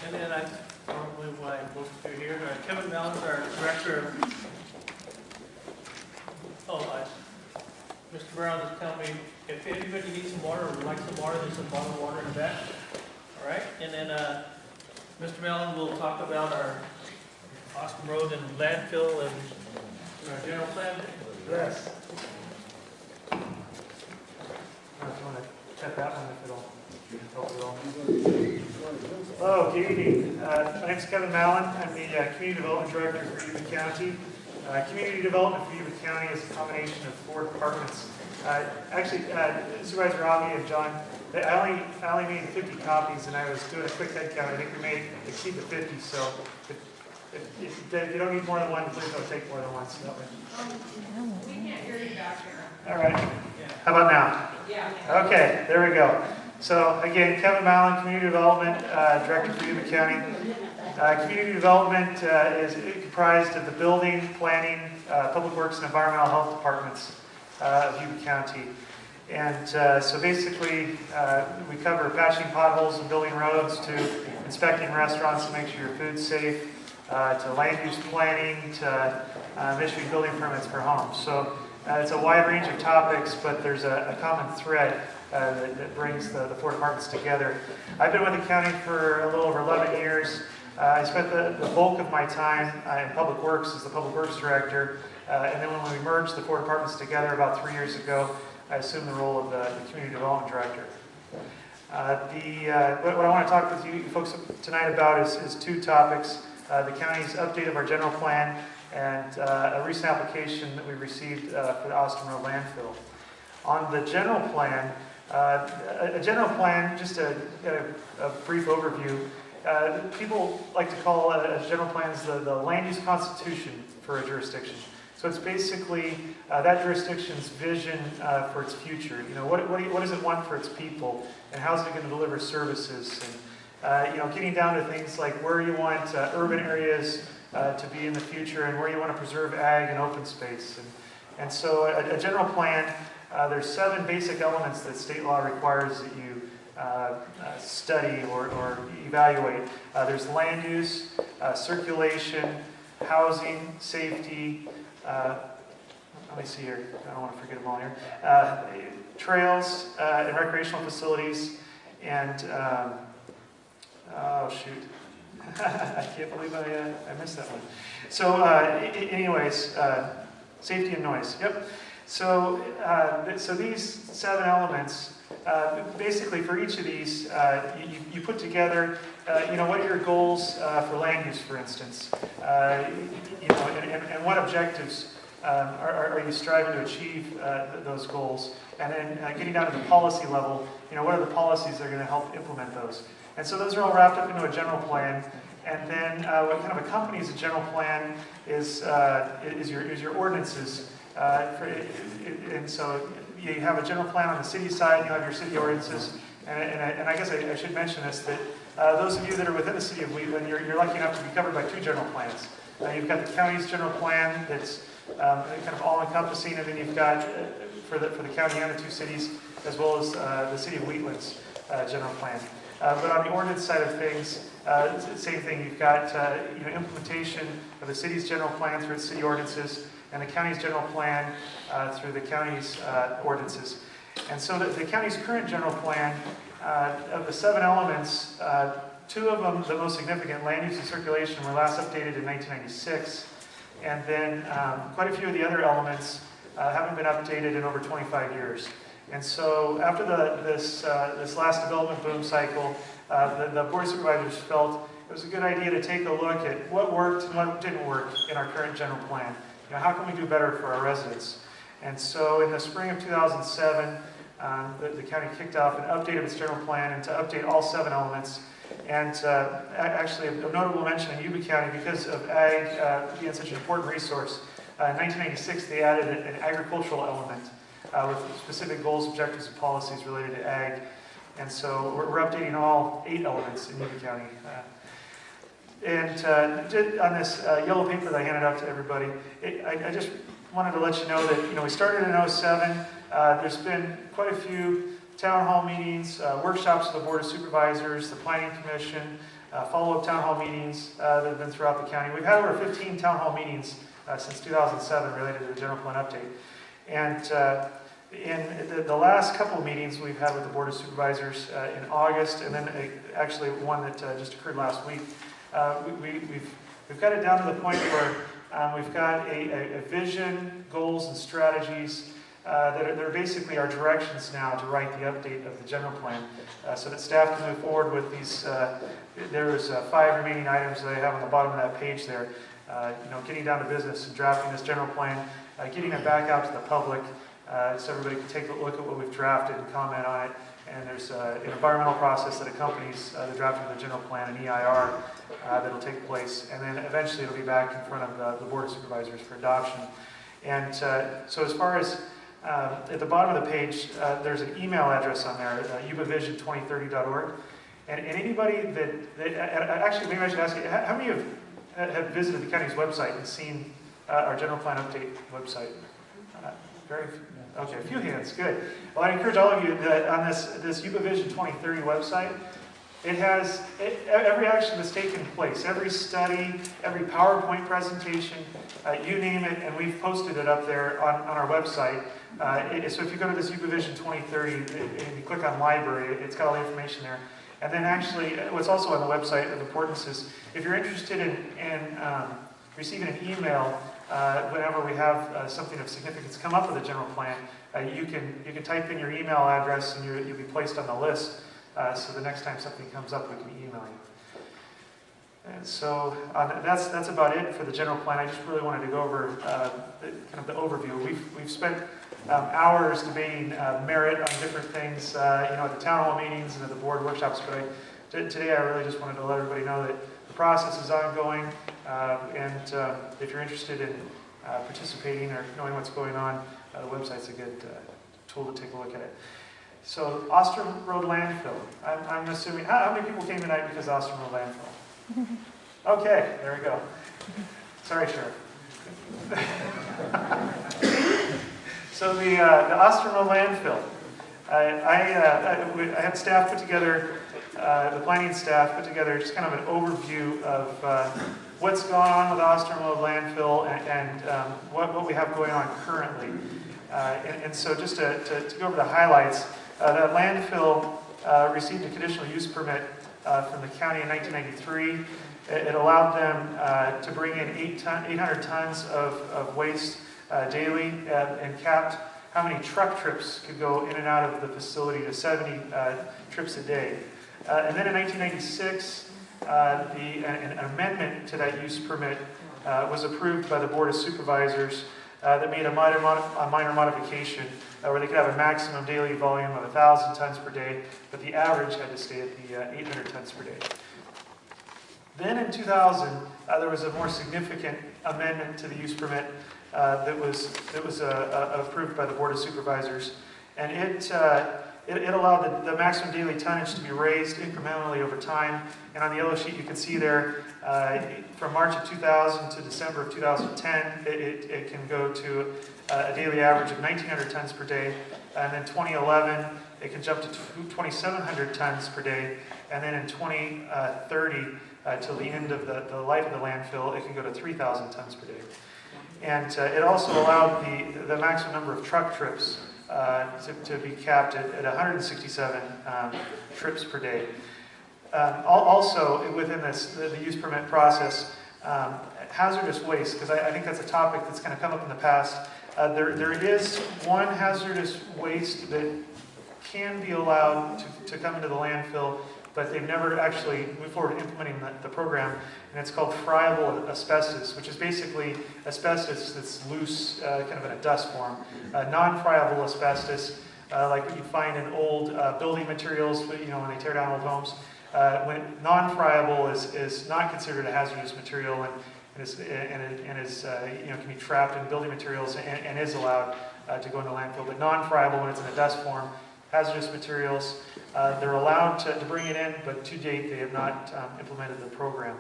And then I probably why most of you here. Kevin Mallen, our director of. Mr. Brown just tell me if anybody needs some water or would like some water, there's some bottled water in the back. All right. And then Mr. Mallen will talk about our Austin Road and landfill and our general plan. Yes. I just want to check that one if it'll help at all. Hello, good evening. My name is Kevin Mallen. I'm the Community Development Director for Yuba County. Community Development for Yuba County is a combination of 4 departments. Actually, Supervisor Avi and John, I only made 50 copies, and I was doing a quick head count. I think we may exceed the 50, so if you don't need more than one, please don't take more than one. So We can't hear you back here. all right. How about now? Yeah. Okay, there we go. So again, Kevin Mallen, Community Development Director for Yuba County. Community Development is comprised of the Building, Planning, Public Works, and Environmental Health Departments of Yuba County. And so basically, we cover patching potholes and building roads to inspecting restaurants to make sure your food's safe, to land use planning, to issuing building permits for homes. So it's a wide range of topics, but there's a common thread that brings the 4 departments together. I've been with the county for a little over 11 years. I spent the bulk of my time in Public Works as the Public Works Director, and then when we merged the 4 departments together about 3 years ago, I assumed the role of the Community Development Director. What I want to talk with you folks tonight about is 2 topics. The county's update of our general plan and a recent application that we received for the Austin Road landfill. On the general plan, just a brief overview. People like to call a general plan as the land use constitution for a jurisdiction. So it's basically that jurisdiction's vision for its future. You know, what does it want for its people, and how is it going to deliver services? And getting down to things like where you want urban areas to be in the future, and where you want to preserve ag and open space. And so a general plan. There's 7 basic elements that state law requires that you study or evaluate. There's land use, circulation, housing, safety, let me see here, I don't want to forget them all here, trails and recreational facilities, and, oh shoot, I can't believe I missed that one. So anyways, safety and noise, yep. So these 7 elements, basically for each of these, you put together, what are your goals for land use, for instance, and what objectives are you striving to achieve those goals, and then getting down to the policy level, what are the policies that are going to help implement those. And so those are all wrapped up into a general plan. And then what kind of accompanies a general plan is your ordinances. And so you have a general plan on the city side, you have your city ordinances, and I guess I should mention this, that those of you that are within the city of Wheatland, you're lucky enough to be covered by 2 general plans. You've got the county's general plan that's kind of all-encompassing, and then you've got, for the county and the 2 cities, as well as the city of Wheatland's general plan. But on the ordinance side of things, same thing, you've got implementation of the city's general plan through its city ordinances, and the county's general plan through the county's ordinances. And so the county's current general plan, of the 7 elements, 2 of them, the most significant, land use and circulation, were last updated in 1996. And then quite a few of the other elements haven't been updated in over 25 years. And so after this last development boom cycle, the Board of Supervisors felt it was a good idea to take a look at what worked and what didn't work in our current general plan. How can we do better for our residents? And so in the spring of 2007, the county kicked off an update of its general plan and to update all 7 elements. And actually, a notable mention in Yuba County, because of ag being such an important resource, in 1996 they added an agricultural element with specific goals, objectives, and policies related to ag. And so we're updating all 8 elements in Yuba County. And on this yellow paper that I handed out to everybody, I just wanted to let you know that we started in 2007. There's been quite a few town hall meetings, workshops of the Board of Supervisors, the Planning Commission, follow-up town hall meetings that have been throughout the county. We've had over 15 town hall meetings since 2007 related to the general plan update. And in the last couple of meetings we've had with the Board of Supervisors in August, and then actually one that just occurred last week, we've got it down to the point where we've got a vision, goals, and strategies that are basically our directions now to write the update of the general plan, so that staff can move forward with these. There's 5 remaining items that I have on the bottom of that page there. Getting down to business and drafting this general plan, getting it back out to the public, so everybody can take a look at what we've drafted and comment on it. And there's an environmental process that accompanies the drafting of the general plan, an EIR, that'll take place. And then eventually it'll be back in front of the Board of Supervisors for adoption. And so as far as at the bottom of the page, there's an email address on there, yubavision2030.org. And anybody that actually, maybe I should ask you, how many have visited the county's website and seen our general plan update website? Very few. Okay, a few hands, good. Well, I encourage all of you that on this Yuba Vision 2030 website, it has every action that's taken place, every study, every PowerPoint presentation, you name it, and we've posted it up there on our website. So if you go to this Yuba Vision 2030 and you click on library, it's got all the information there. And then actually, what's also on the website of importance is if you're interested in receiving an email whenever we have something of significance come up with the general plan, you can type in your email address and you'll be placed on the list. So the next time something comes up, we can email you. And so that's about it for the general plan. I just really wanted to go over kind of the overview. We've spent hours debating merit on different things, at the town hall meetings and at the board workshops. But today I really just wanted to let everybody know that the process is ongoing, and if you're interested in participating or knowing what's going on, the website's a good tool to take a look at it. So, Ostrom Road landfill. I'm assuming, how many people came tonight because of Ostrom Road landfill? Okay, there we go. Sorry, Sheriff. So the Ostrom Road landfill. I had staff put together, the planning staff put together just kind of an overview of what's going on with Ostrom Road landfill and what we have going on currently. And so just to go over the highlights, that landfill received a conditional use permit from the county in 1993. It allowed them to bring in 800 tons of waste daily and capped how many truck trips could go in and out of the facility to 70 trips a day. And then in 1996, an amendment to that use permit was approved by the Board of Supervisors that made a minor modification where they could have a maximum daily volume of 1,000 tons per day, but the average had to stay at the 800 tons per day. Then in 2000, there was a more significant amendment to the use permit that was approved by the Board of Supervisors, and it allowed the maximum daily tonnage to be raised incrementally over time. And on the yellow sheet you can see there, from March of 2000 to December of 2010, it can go to a daily average of 1,900 tons per day. And then 2011, it can jump to 2,700 tons per day. And then in 2030, till the end of the life of the landfill, it can go to 3,000 tons per day. And it also allowed the maximum number of truck trips to be capped at 167 trips per day. Also, within the use permit process, hazardous waste, because I think that's a topic that's kind of come up in the past. There is one hazardous waste that can be allowed to come into the landfill, but they've never actually moved forward to implementing the program, and it's called friable asbestos, which is basically asbestos that's loose, kind of in a dust form. Non-friable asbestos, like what you find in old building materials, when they tear down old homes. When non-friable is not considered a hazardous material and is can be trapped in building materials and is allowed to go into landfill. But non-friable, when it's in a dust form, hazardous materials, they're allowed to bring it in, but to date they have not implemented the program.